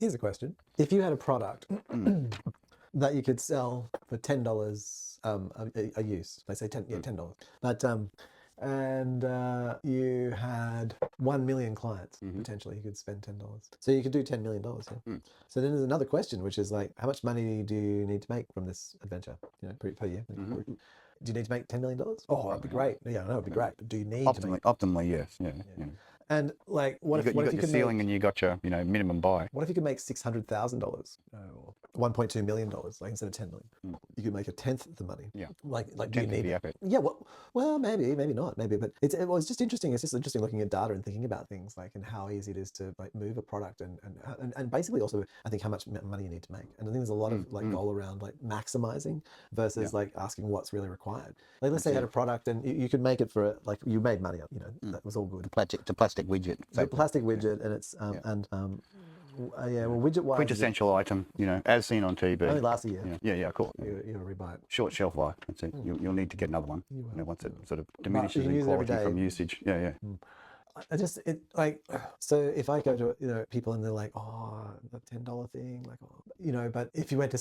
Here's a question. If you had a product that you could sell for $10 a use, let's say $10, but and you had 1 million clients, potentially you could spend $10. So you could do $10 million. Yeah. So then there's another question, which is like, how much money do you need to make from this adventure, per year? Do you need to make $10 million? Oh, that'd be great. Yeah, no, it'd be great. But do you need to make? Optimally, yes. Yeah. And like, what if you you got could your ceiling make, and you got your minimum buy? what if you could make $600,000 or $1.2 million, like instead of 10 million? You could make a tenth of the money. Yeah. Like do you need the it? effort. Yeah. Well, maybe not, maybe. But it was just interesting. It's just interesting looking at data and thinking about things like and how easy it is to like move a product and basically also I think how much money you need to make. And I think there's a lot of like goal around like maximizing versus like asking what's really required. Like let's say you had a product and you could make it for like you made money, that was all good. The plastic widget. The plastic widget, and it's widget wise, Quintessential item, as seen on TV. only lasts a year. Yeah, of course. You'll rebuy it. Short shelf life. That's it. You'll need to get another one. Once it sort of diminishes you in use it every quality day. from usage. Yeah. So if I go to people and they're like, oh, the $10 thing, like, but if I went to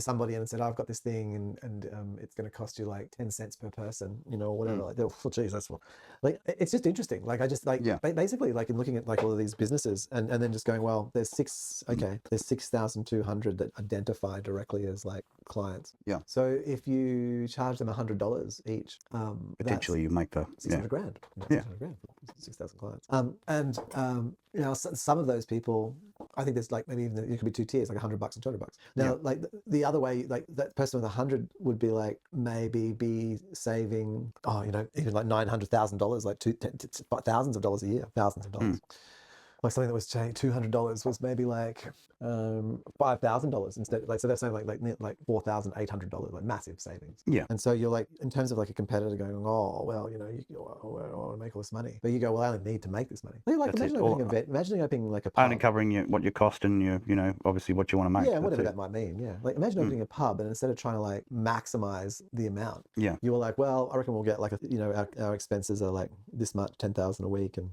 somebody and said, oh, I've got this thing and it's going to cost you like 10 cents per person, or whatever, like, oh, geez, that's what, like, it's just interesting. Like, I just like, basically like in looking at like all of these businesses and then just going, well, there's 6,200 that identify directly as like clients. Yeah. So if you charge them $100 each, potentially you make the $600,000. Yeah. 6,000 clients. Some of those people, I think there's like maybe even it could be two tiers, like $100 and $200. Now, like the other way, like that person with 100 would be like maybe be saving, even like $900,000, like thousands of dollars a year, thousands of dollars. Like something that was $200 was maybe like $5,000 instead. Like so, that's something like $4,800, like massive savings. Yeah. And so you're like, in terms of like a competitor going, oh well, I want to make all this money, but you go, well, I only need to make this money. Like imagine opening like a pub. Only covering what your cost and your, obviously what you want to make. Yeah, whatever that might mean. Yeah, like imagine opening a pub and instead of trying to like maximize the amount, you were like, well, I reckon we'll get like our expenses are like this much, 10,000 a week, and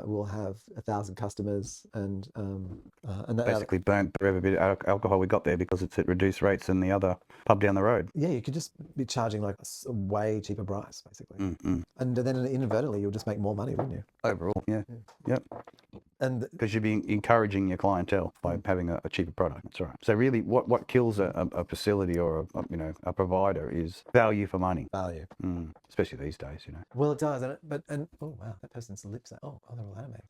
we'll have 1,000 customers and that basically burnt every bit of alcohol we got there because it's at reduced rates than the other pub down the road. Yeah, you could just be charging like a way cheaper price, basically. And then inadvertently you'll just make more money, wouldn't you? Overall, yeah. Yep. And because you're being encouraging your clientele by having a cheaper product. That's right. So really, what kills a facility or a provider is value for money. Value, especially these days. Well, it does, and oh wow, that person's lips. They're all animated.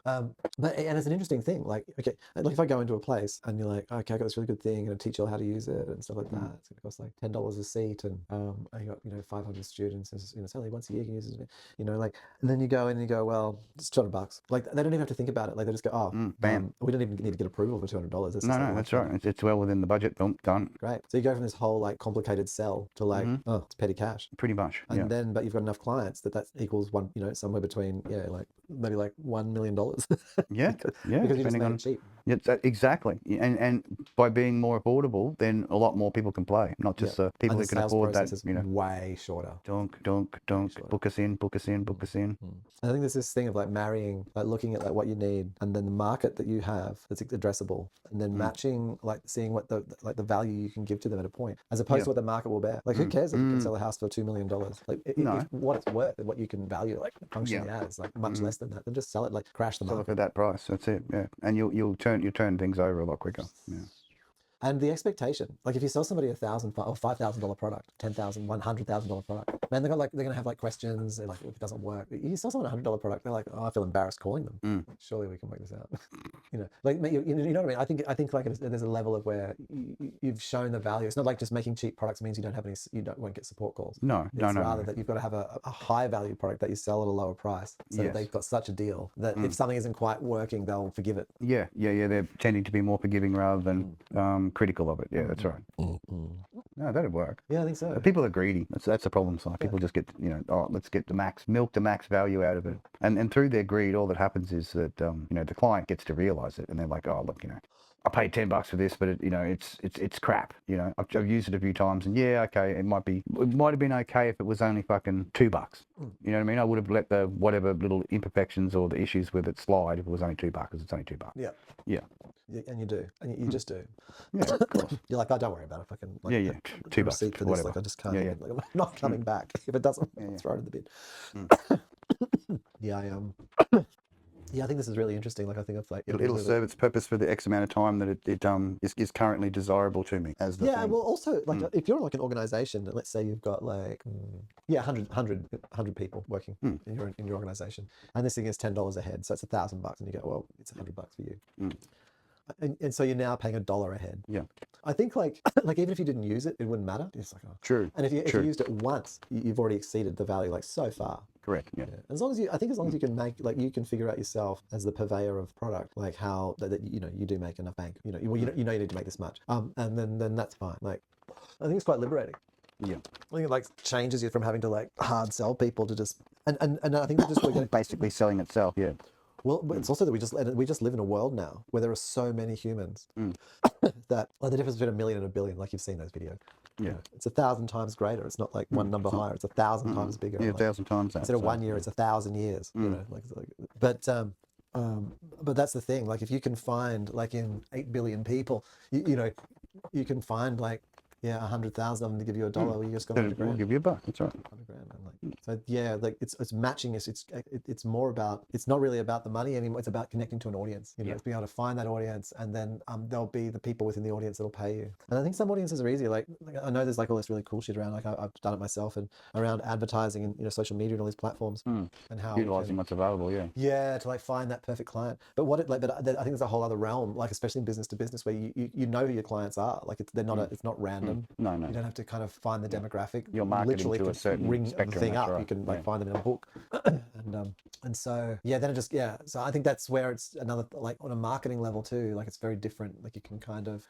But it's an interesting thing. Like, okay, like if I go into a place and you're like, okay, I got this really good thing, and I teach you all how to use it and stuff like that. It's gonna cost like $10 a seat, and I got 500 students. It's only once a year you can use it. And then you go and you go, well, it's $200. Like they don't even have to think about it. Like they just go, oh, bam. We don't even need to get approval for $200. No, that's right. It's well within the budget. Boom, done. Great. So you go from this whole like complicated sell to like, oh, it's petty cash. Pretty much. And then, but you've got enough clients that equals one, somewhere between, like maybe like $1 million. Yeah. Because you just made it cheap. Yeah, exactly. And by being more affordable, then a lot more people can play, not just people who can afford that. Is way shorter. Don't. Book us in. I think there's this thing of like marrying, like looking at like what you need, and then the market that you have that's addressable, and then matching, like seeing what the value you can give to them at a point, as opposed to what the market will bear. Like who cares if you can sell a house for $2 million? Like if what it's worth and what you can value, like functionally as, like much less than that, then just sell it, like crash the market. Look at that price. That's it. Yeah, and you'll turn things over a lot quicker. Yeah. And the expectation, like if you sell somebody $1,000 or $5,000 product, $10,000, $100,000 product, man, they're gonna have like questions. They're like, if it doesn't work, you sell someone $100 product, they're like, oh, I feel embarrassed calling them. Surely we can work this out. Like you know what I mean? I think like there's a level of where you've shown the value. It's not like just making cheap products means you won't get support calls. No. Rather that you've got to have a high value product that you sell at a lower price, so that they've got such a deal that if something isn't quite working, they'll forgive it. Yeah. They're tending to be more forgiving rather than critical of it. Yeah, that's right. No, that'd work. Yeah, I think so. But people are greedy. That's the problem side. People just get, let's get milk the max value out of it. And through their greed, all that happens is that, the client gets to realize it, and they're like, oh, look, I paid $10 for this, but it's crap. I've used it a few times, and okay, it might have been okay if it was only fucking $2. You know what I mean? I would have let the whatever little imperfections or the issues with it slide if it was only $2, because it's only $2. Yeah. Yeah. and you do, and you just do. Yeah, of course. You're like, oh, don't worry about it. Fucking like, Yeah. the $2, receipt for this, whatever. like I just can't. Yeah, even, like, I'm not coming back if it doesn't. I'll throw it in the bin. Yeah, yeah, I think this is really interesting. Like, I think of like It'll serve its purpose for the X amount of time that it is currently desirable to me as the yeah, thing. well, also like if you're like an organization, and let's say you've got like 100 people working in your organization, and this thing is $10 a head, so it's $1,000, and you go, well, it's $100 for you. And so you're now paying $1 a head. Yeah. I think like even if you didn't use it, it wouldn't matter. It's like, oh. True. And if you used it once, you've already exceeded the value like so far. Correct. Yeah. As long as you can make like you can figure out yourself as the purveyor of product, like how that you do make enough bank. You need to make this much. And then that's fine. Like I think it's quite liberating. Yeah. I think it like changes you from having to like hard sell people to just and I think we're getting Basically selling itself. Yeah. well, but it's also that we just live in a world now where there are so many humans that like the difference between 1 million and 1 billion, like you've seen those videos. Yeah. It's 1,000 times greater. It's not like one number higher. It's 1,000 times bigger. Yeah, like, 1,000 times that. instead of 1 year, it's 1,000 years. You know, but that's the thing. Like if you can find like in 8 billion people, you can find like 100,000 of them to give you $1. Well, you just got 100 grand. We'll give you $1. That's right. 100 grand. And like, so yeah, like it's matching us. It's more about. It's not really about the money anymore. It's about connecting to an audience. It's being able to find that audience, and then there'll be the people within the audience that'll pay you. And I think some audiences are easy. Like I know there's like all this really cool shit around. Like I've done it myself, and around advertising and social media and all these platforms, and how utilizing what's available. Yeah. Yeah, to like find that perfect client. But but I think there's a whole other realm, like especially in business to business, where you know who your clients are. Like it's not random. No. You don't have to kind of find the demographic. You're marketing literally to a certain ring spectrum. the thing up. Right. You can like find them in a book, and so then it just So I think that's where it's another like on a marketing level too. Like it's very different. Like you can kind of.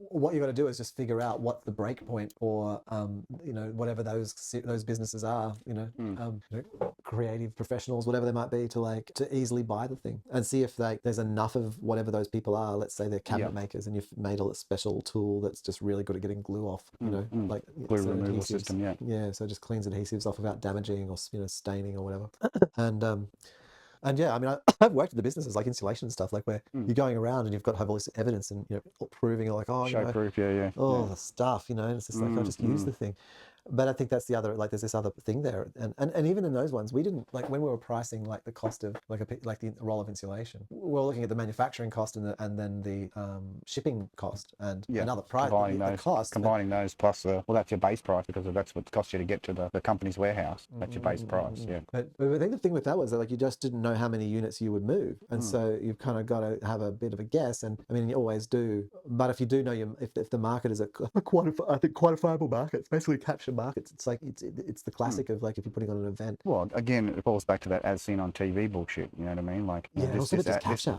What you got to do is just figure out what the break point or whatever those businesses are, creative professionals, whatever they might be, to easily buy the thing and see if there's enough of whatever those people are. Let's say they're cabinet makers, and you've made a special tool that's just really good at getting glue off, like glue removal system. Yeah, so it just cleans adhesives off without damaging or staining or whatever. And yeah, I mean, I've worked at the businesses like insulation and stuff, like where you're going around and you've got to have all this evidence and proving like, show proof, the stuff, and it's just like I just use the thing. But I think that's the other, like there's this other thing there, and even in those ones, we didn't like when we were pricing like the cost of like the roll of insulation, we were looking at the manufacturing cost and then the shipping cost and another price. Combining those plus that's your base price because that's what it costs you to get to the company's warehouse. That's your base price. Yeah. But I think the thing with that was that like you just didn't know how many units you would move, and so you've kind of got to have a bit of a guess. And I mean, you always do, but if you do know if the market is a quantifiable market, it's basically capture markets. It's like it's the classic of like if you're putting on an event. Well, again, it falls back to that as seen on TV bullshit. You know what I mean? Like also just capture.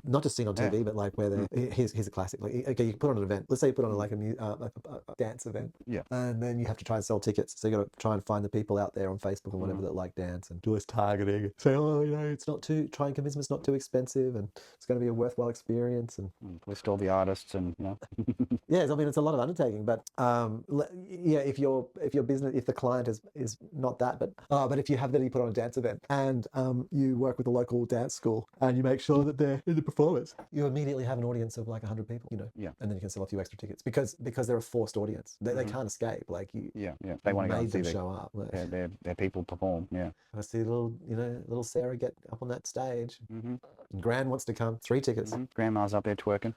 Not just seen on TV, but like where here's a classic. Like okay, you put on an event. Let's say you put on like a dance event. Yeah. And then you have to try and sell tickets. So you got to try and find the people out there on Facebook or whatever that like dance and do this targeting. Say, it's not too. Try and convince them it's not too expensive and it's going to be a worthwhile experience and list all the artists and Yeah, I mean it's a lot of undertaking, but if your business, if the client is not that, but if you have that, you put on a dance event and you work with a local dance school and you make sure that they're in the performance, you immediately have an audience of like 100 people, and then you can sell a few extra tickets because they're a forced audience. They can't escape. Like they want to go and see show up. Their people perform. Yeah, I see little Sarah get up on that stage. And Gran wants to come. 3 tickets. Grandma's up there twerking.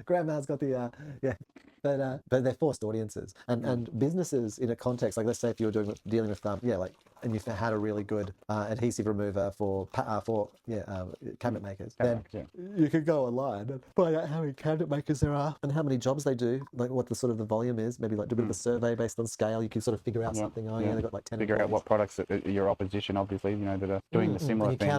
Grandma's got the but they're forced audiences and businesses in a context like let's say if you were dealing with and you had a really good adhesive remover for cabinet makers, then you could go online and find out how many cabinet makers there are and how many jobs they do, like what the sort of the volume is, maybe like do a bit of a survey based on scale. You can sort of figure out something. They've got like 10 figure out what products your opposition obviously that are doing the similar thing.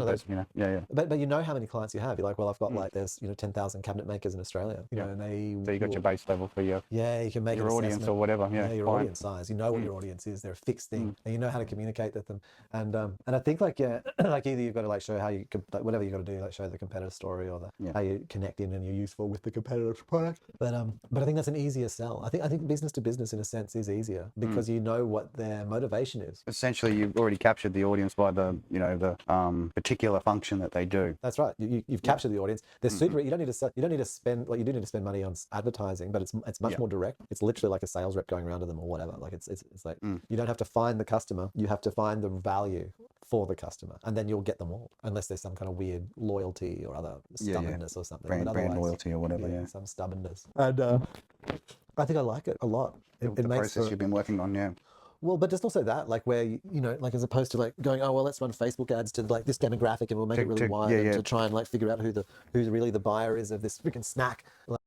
But you know how many clients you have. You're like, well, I've got like there's 10,000 cabinet makers in Australia, and they so you got your base level for your your you can make an audience assessment. or whatever. Yeah, Your fine. audience size. You know what your audience is. They're a fixed thing, and you know how to communicate with them. And I think like like either you've got to like show how you like whatever you got to do, like show the competitive story or how you connect in and you're useful with the competitive product. But I think that's an easier sell. I think business to business in a sense is easier because you know what their motivation is. Essentially, you've already captured the audience by the the particular function that they do. That's right. You've captured the audience. They're super. You don't need to spend like you do need to spend money on advertising, but it's much more direct. It's literally like a sales rep going around to them or whatever. Like it's like you don't have to find the customer. You have to find the value for the customer, and then you'll get them all, unless there's some kind of weird loyalty or other stubbornness or something. Brand loyalty or whatever. Yeah, some stubbornness. And I think I like it a lot. It the makes process you've been working on. Yeah. Well, but just also that, like where, like as opposed to like going, oh, well, let's run Facebook ads to like this demographic and we'll make it really wide and to try and like figure out who really the buyer is of this freaking snack. Like,